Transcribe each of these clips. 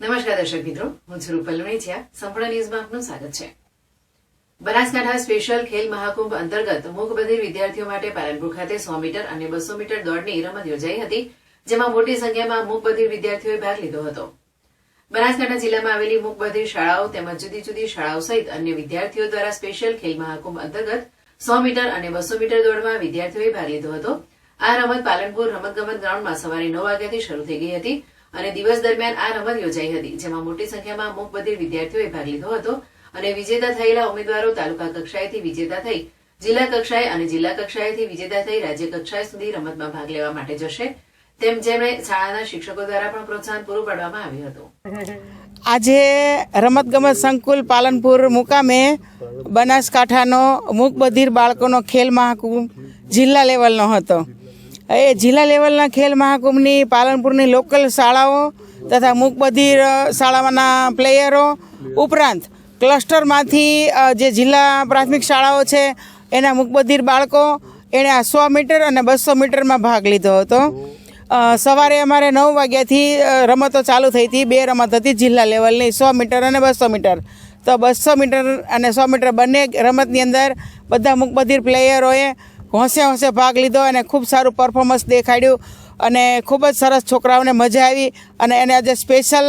નમસ્કાર દર્શક મિત્રો, હું છું રૂપલ વેણિયા. સંપૂર્ણ ન્યૂઝમાં આપનું સ્વાગત છે. બનાસકાંઠા સ્પેશિયલ ખેલ મહાકુંભ અંતર્ગત મૂકબધિર વિદ્યાર્થીઓ માટે પાલનપુર ખાતે 100 મીટર અને 200 મીટર દોડની રમત યોજાઈ હતી, જેમાં મોટી સંખ્યામાં મૂકબધિર વિદ્યાર્થીઓએ ભાગ લીધો હતો. બનાસકાંઠા જિલ્લામાં આવેલી મૂકબધિર શાળાઓ તેમજ જુદી જુદી શાળાઓ સહિત અન્ય વિદ્યાર્થીઓ દ્વારા સ્પેશિયલ ખેલ મહાકુંભ અંતર્ગત 100 મીટર અને 200 મીટર દોડમાં વિદ્યાર્થીઓએ ભાગ લીધો હતો. આ રમત પાલનપુર રમતગમત ગ્રાઉન્ડમાં સવારે 9 વાગ્યાથી શરૂ થઈ ગઈ હતી અને દિવસ દરમિયાન આ રમત યોજાઈ હતી, જેમાં મોટી સંખ્યામાં મૂકબધિર વિદ્યાર્થીઓએ ભાગ લીધો હતો અને વિજેતા થયેલા ઉમેદવારો તાલુકા કક્ષાએથી વિજેતા થઈ જિલ્લા કક્ષાએ અને જિલ્લા કક્ષાએથી વિજેતા થઈ રાજ્ય કક્ષાએ સુધી રમતમાં ભાગ લેવા માટે જશે, તેમ જેમણે શાળાના શિક્ષકો દ્વારા પણ પ્રોત્સાહન પૂરું પાડવામાં આવ્યું હતું. આજે રમતગમત સંકુલ પાલનપુર મુકામે બનાસકાંઠાનો મૂકબધિર બાળકોનો ખેલ મહાકુંભ જિલ્લા લેવલનો હતો. એ જિલ્લા લેવલના ખેલ મહાકુંભની પાલનપુરની લોકલ શાળાઓ તથા મૂકબધિર શાળાના પ્લેયરો ઉપરાંત ક્લસ્ટરમાંથી જે જિલ્લા પ્રાથમિક શાળાઓ છે એના મૂકબધિર બાળકો એણે આ 100 મીટર અને 200 મીટરમાં ભાગ લીધો હતો. સવારે અમારે 9 વાગ્યાથી રમતો ચાલુ થઈ હતી. 2 રમત હતી જિલ્લા લેવલની, 100 મીટર અને 200 મીટર. તો 200 મીટર અને 100 મીટર બંને રમતની અંદર બધા મૂકબધિર પ્લેયરોએ હોંશે ભાગ લીધો અને ખૂબ સારું પરફોર્મન્સ દેખાડ્યું અને ખૂબ જ સરસ છોકરાઓને મજા આવી. અને એને આજે સ્પેશિયલ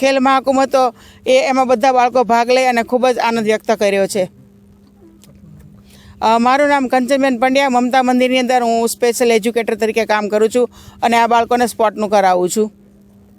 ખેલ મહાકુંભ હતો એમાં બધા બાળકો ભાગ લઈ અને ખૂબ જ આનંદ વ્યક્ત કર્યો છે. મારું નામ કંચનબેન પંડ્યા, મમતા મંદિરની અંદર હું સ્પેશિયલ એજ્યુકેટર તરીકે કામ કરું છું અને આ બાળકોને સ્પોર્ટનું કરાવું છું.